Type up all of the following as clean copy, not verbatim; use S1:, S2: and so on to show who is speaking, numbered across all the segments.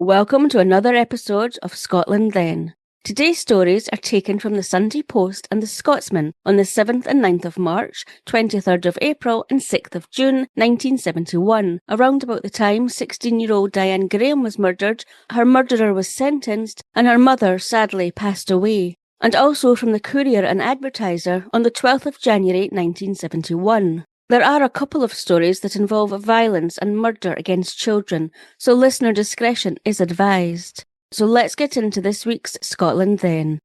S1: Welcome to another episode of Scotland Then. Today's stories are taken from the Sunday Post and the Scotsman on the 7th and 9th of March, 23rd of April and 6th of June 1971. Around about the time 16-year-old Diane Graham was murdered, her murderer was sentenced and her mother sadly passed away. And also from the Courier and Advertiser on the 12th of January 1971. There are a couple of stories that involve violence and murder against children, so listener discretion is advised. So let's get into this week's Scotland Then.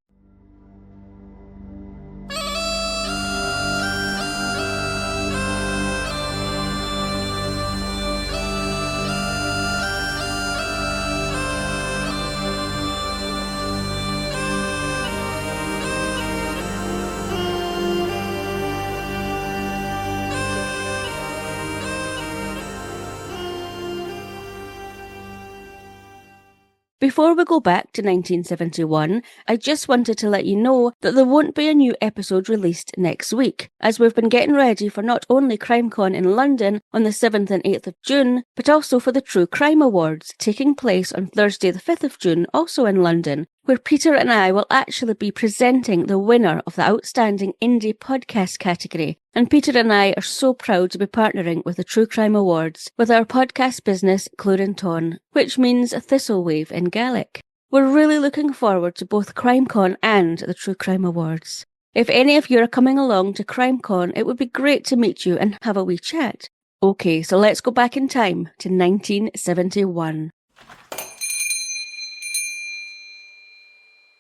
S1: Before we go back to 1971, I just wanted to let you know that there won't be a new episode released next week, as we've been getting ready for not only CrimeCon in London on the 7th and 8th of June, but also for the True Crime Awards, taking place on Thursday the 5th of June, also in London, where Peter and I will actually be presenting the winner of the Outstanding Indie Podcast category. And Peter and I are so proud to be partnering with the True Crime Awards with our podcast business Cluarantonn, which means Thistlewave in Gaelic. We're really looking forward to both CrimeCon and the True Crime Awards. If any of you are coming along to CrimeCon, it would be great to meet you and have a wee chat. Okay, so let's go back in time to 1971.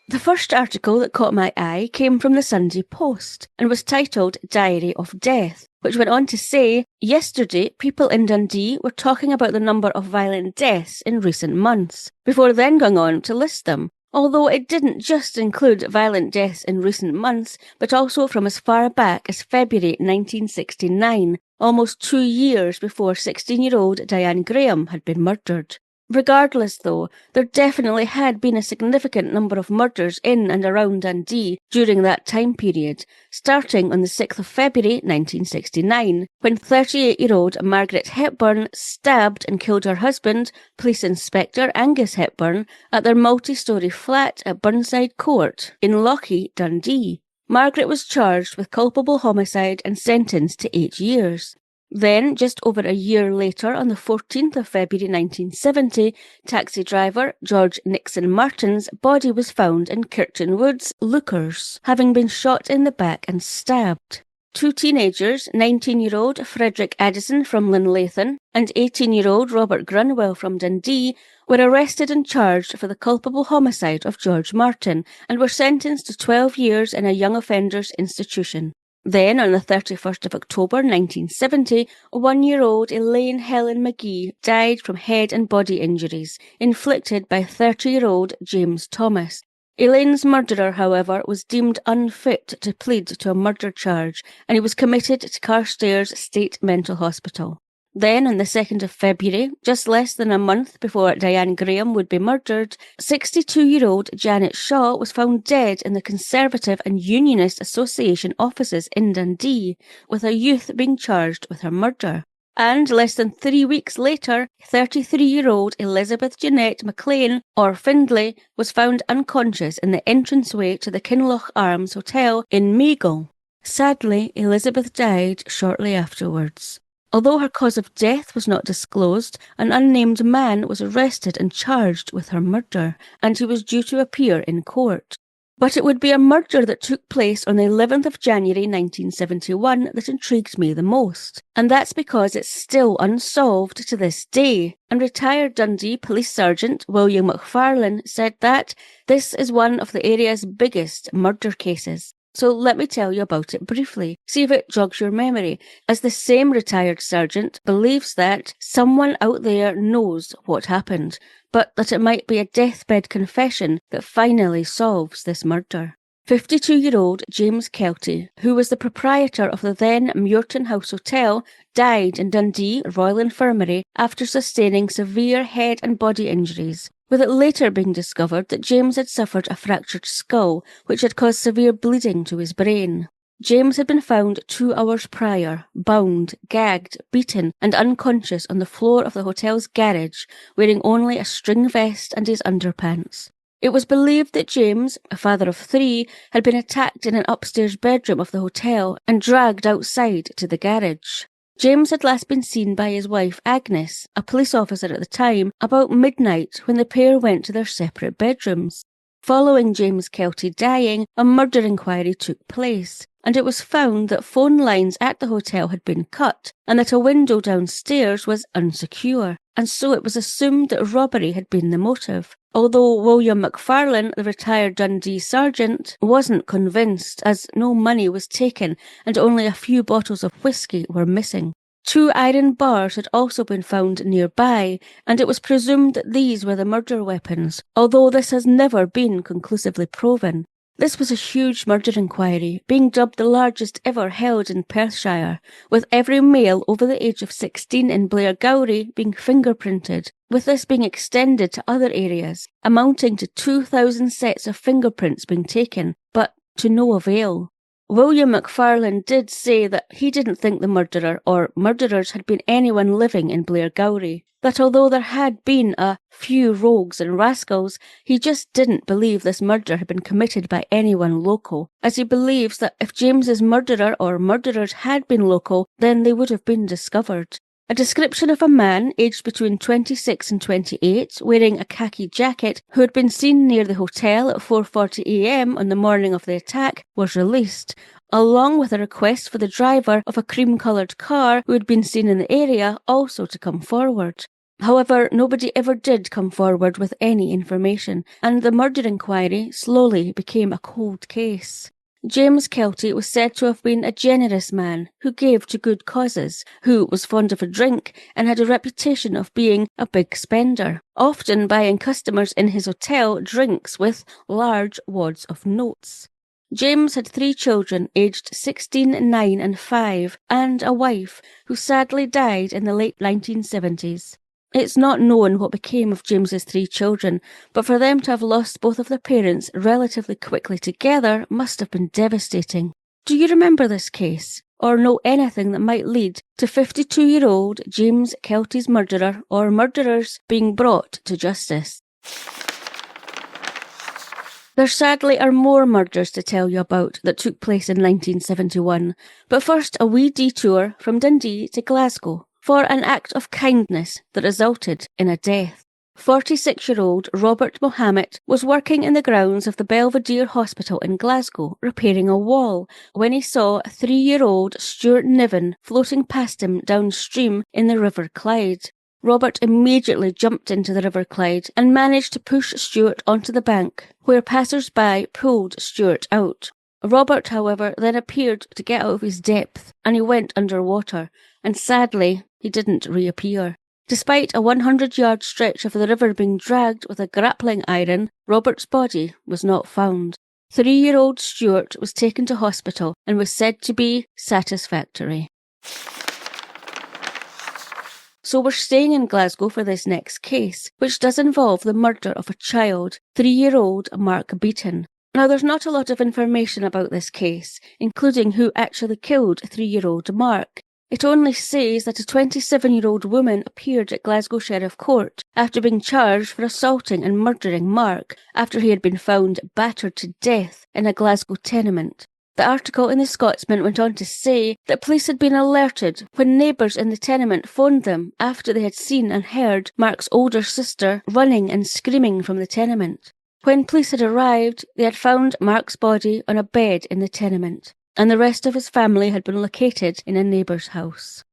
S1: The first article that caught my eye came from the Sunday Post and was titled Diary of Death, which went on to say, yesterday people in Dundee were talking about the number of violent deaths in recent months, before then going on to list them. Although it didn't just include violent deaths in recent months, but also from as far back as February 1969, almost 2 years before 16-year-old Diane Graham had been murdered. Regardless, though, there definitely had been a significant number of murders in and around Dundee during that time period, starting on the 6th of February 1969, when 38-year-old Margaret Hepburn stabbed and killed her husband, Police Inspector Angus Hepburn, at their multi-storey flat at Burnside Court in Lochie, Dundee. Margaret was charged with culpable homicide and sentenced to 8 years. Then, just over a year later, on the 14th of February 1970, taxi driver George Nixon Martin's body was found in Kirkton Woods, Lookers, having been shot in the back and stabbed. 2 teenagers, 19-year-old Frederick Addison from Linlathen and 18-year-old Robert Grunwell from Dundee, were arrested and charged for the culpable homicide of George Martin and were sentenced to 12 years in a young offenders institution. Then, on the 31st of October 1970, 1-year-old Elaine Helen McGee died from head and body injuries inflicted by 30-year-old James Thomas. Elaine's murderer, however, was deemed unfit to plead to a murder charge, and he was committed to Carstairs State Mental Hospital. Then, on the 2nd of February, just less than a month before Diane Graham would be murdered, 62-year-old Janet Shaw was found dead in the Conservative and Unionist Association offices in Dundee, with a youth being charged with her murder. And less than 3 weeks later, 33-year-old Elizabeth Jeanette McLean, or Findlay, was found unconscious in the entranceway to the Kinloch Arms Hotel in Magle. Sadly, Elizabeth died shortly afterwards. Although her cause of death was not disclosed, an unnamed man was arrested and charged with her murder, and he was due to appear in court. But it would be a murder that took place on the 11th of January 1971 that intrigued me the most, and that's because it's still unsolved to this day. And retired Dundee Police Sergeant William McFarlane said that this is one of the area's biggest murder cases. So let me tell you about it briefly, see if it jogs your memory, as the same retired sergeant believes that someone out there knows what happened, but that it might be a deathbed confession that finally solves this murder. 52-year-old James Keltie, who was the proprietor of the then Muirton House Hotel, died in Dundee Royal Infirmary after sustaining severe head and body injuries, with it later being discovered that James had suffered a fractured skull, which had caused severe bleeding to his brain. James had been found 2 hours prior, bound, gagged, beaten and unconscious on the floor of the hotel's garage, wearing only a string vest and his underpants. It was believed that James, a father of 3, had been attacked in an upstairs bedroom of the hotel and dragged outside to the garage. James had last been seen by his wife Agnes, a police officer at the time, about midnight when the pair went to their separate bedrooms. Following James Keltie dying, a murder inquiry took place, and it was found that phone lines at the hotel had been cut and that a window downstairs was unsecure, and so it was assumed that robbery had been the motive. Although William McFarlane, the retired Dundee sergeant, wasn't convinced, as no money was taken and only a few bottles of whiskey were missing. 2 iron bars had also been found nearby, and it was presumed that these were the murder weapons, although this has never been conclusively proven. This was a huge murder inquiry, being dubbed the largest ever held in Perthshire, with every male over the age of 16 in Blairgowrie being fingerprinted, with this being extended to other areas, amounting to 2,000 sets of fingerprints being taken, but to no avail. William McFarlane did say that he didn't think the murderer or murderers had been anyone living in Blairgowrie, that although there had been a few rogues and rascals, he just didn't believe this murder had been committed by anyone local, as he believes that if James's murderer or murderers had been local, then they would have been discovered. A description of a man aged between 26 and 28, wearing a khaki jacket, who had been seen near the hotel at 4:40 a.m. on the morning of the attack, was released, along with a request for the driver of a cream-coloured car who had been seen in the area also to come forward. However, nobody ever did come forward with any information, and the murder inquiry slowly became a cold case. James Keltie was said to have been a generous man who gave to good causes, who was fond of a drink and had a reputation of being a big spender, often buying customers in his hotel drinks with large wads of notes. James had 3 children aged 16, 9 and 5, and a wife who sadly died in the late 1970s. It's not known what became of James's 3 children, but for them to have lost both of their parents relatively quickly together must have been devastating. Do you remember this case, or know anything that might lead to 52-year-old James Keltie's murderer or murderers being brought to justice? There sadly are more murders to tell you about that took place in 1971, but first a wee detour from Dundee to Glasgow for an act of kindness that resulted in a death. 46-year-old Robert Mohammed was working in the grounds of the Belvedere Hospital in Glasgow, repairing a wall, when he saw 3-year-old Stuart Niven floating past him downstream in the River Clyde. Robert immediately jumped into the River Clyde and managed to push Stuart onto the bank, where passers-by pulled Stuart out. Robert, however, then appeared to get out of his depth, and he went underwater, and sadly, he didn't reappear. Despite a 100-yard stretch of the river being dragged with a grappling iron, Robert's body was not found. 3-year-old Stuart was taken to hospital and was said to be satisfactory. So we're staying in Glasgow for this next case, which does involve the murder of a child, 3-year-old Mark Beaton. Now, there's not a lot of information about this case, including who actually killed 3-year-old Mark. It only says that a 27-year-old woman appeared at Glasgow Sheriff Court after being charged for assaulting and murdering Mark after he had been found battered to death in a Glasgow tenement. The article in The Scotsman went on to say that police had been alerted when neighbours in the tenement phoned them after they had seen and heard Mark's older sister running and screaming from the tenement. When police had arrived, they had found Mark's body on a bed in the tenement, and the rest of his family had been located in a neighbour's house.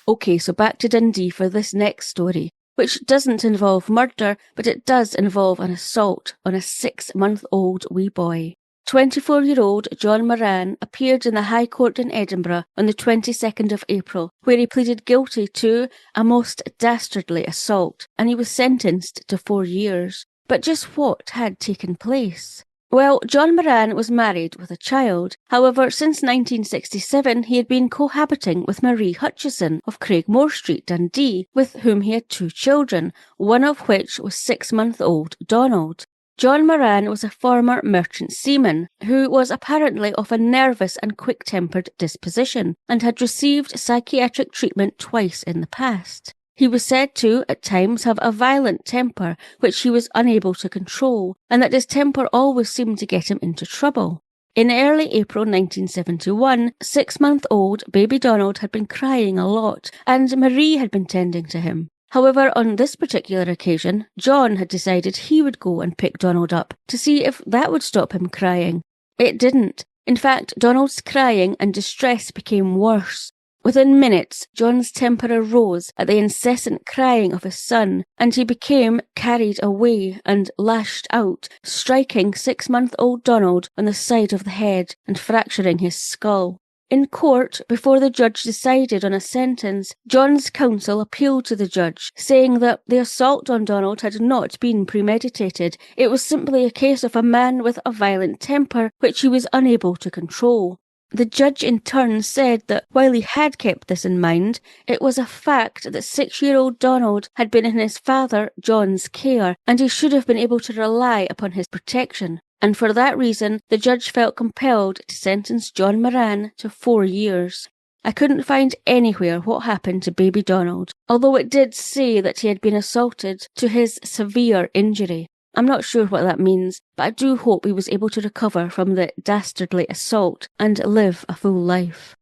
S1: Okay, so back to Dundee for this next story, which doesn't involve murder, but it does involve an assault on a 6-month-old wee boy. 24-year-old John Moran appeared in the High Court in Edinburgh on the 22nd of April, where he pleaded guilty to a most dastardly assault, and he was sentenced to 4 years. But just what had taken place? Well, John Moran was married with a child. However, since 1967, he had been cohabiting with Marie Hutchison of Craigmore Street, Dundee, with whom he had 2 children, one of which was 6-month-old Donald. John Moran was a former merchant seaman who was apparently of a nervous and quick-tempered disposition and had received psychiatric treatment twice in the past. He was said to, at times, have a violent temper which he was unable to control, and that his temper always seemed to get him into trouble. In early April 1971, 6-month-old baby Donald had been crying a lot, and Marie had been tending to him. However, on this particular occasion, John had decided he would go and pick Donald up to see if that would stop him crying. It didn't. In fact, Donald's crying and distress became worse. Within minutes, John's temper arose at the incessant crying of his son, and he became carried away and lashed out, striking 6-month-old Donald on the side of the head and fracturing his skull. In court, before the judge decided on a sentence, John's counsel appealed to the judge, saying that the assault on Donald had not been premeditated. It was simply a case of a man with a violent temper which he was unable to control. The judge in turn said that while he had kept this in mind, it was a fact that 6-year-old Donald had been in his father John's care, and he should have been able to rely upon his protection. And for that reason, the judge felt compelled to sentence John Moran to 4 years. I couldn't find anywhere what happened to baby Donald, although it did say that he had been assaulted to his severe injury. I'm not sure what that means, but I do hope he was able to recover from the dastardly assault and live a full life.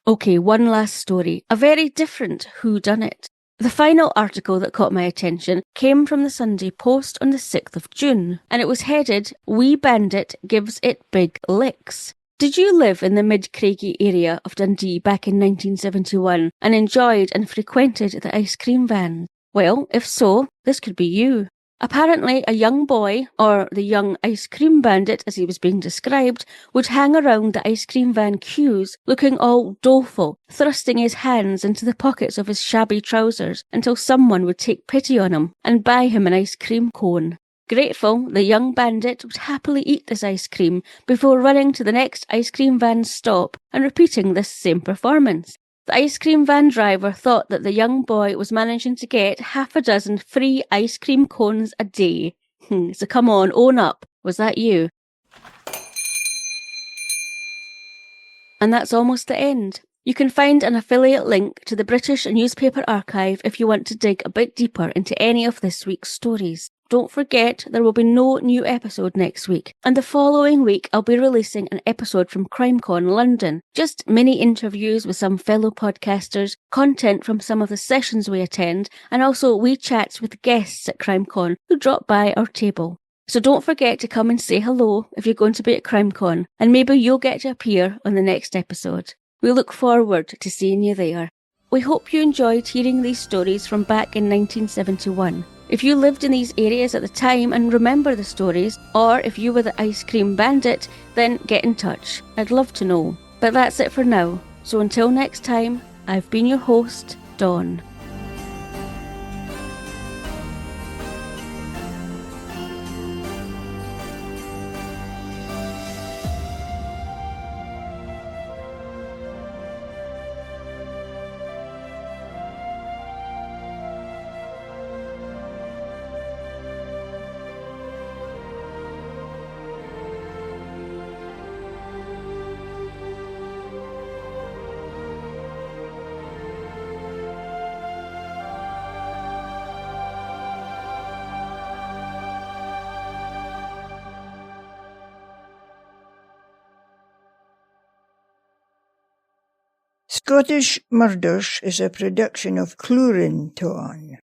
S1: Okay, one last story. A very different whodunit. The final article that caught my attention came from the Sunday Post on the 6th of June, and it was headed, "Wee Bandit Gives It Big Licks." Did you live in the mid-Craigie area of Dundee back in 1971 and enjoyed and frequented the ice cream van? Well, if so, this could be you. Apparently, a young boy, or the young ice cream bandit as he was being described, would hang around the ice cream van queues looking all doleful, thrusting his hands into the pockets of his shabby trousers until someone would take pity on him and buy him an ice cream cone. Grateful, the young bandit would happily eat this ice cream before running to the next ice cream van stop and repeating this same performance. The ice cream van driver thought that the young boy was managing to get 6 free ice cream cones a day. So come on, own up. Was that you? And that's almost the end. You can find an affiliate link to the British Newspaper Archive if you want to dig a bit deeper into any of this week's stories. Don't forget, there will be no new episode next week, and the following week I'll be releasing an episode from CrimeCon London. Just mini interviews with some fellow podcasters, content from some of the sessions we attend, and also wee chats with guests at CrimeCon who drop by our table. So don't forget to come and say hello if you're going to be at CrimeCon, and maybe you'll get to appear on the next episode. We look forward to seeing you there. We hope you enjoyed hearing these stories from back in 1971. If you lived in these areas at the time and remember the stories, or if you were the ice cream bandit, then get in touch. I'd love to know. But that's it for now. So until next time, I've been your host, Dawn.
S2: Scottish Murders is a production of Cluarantonn.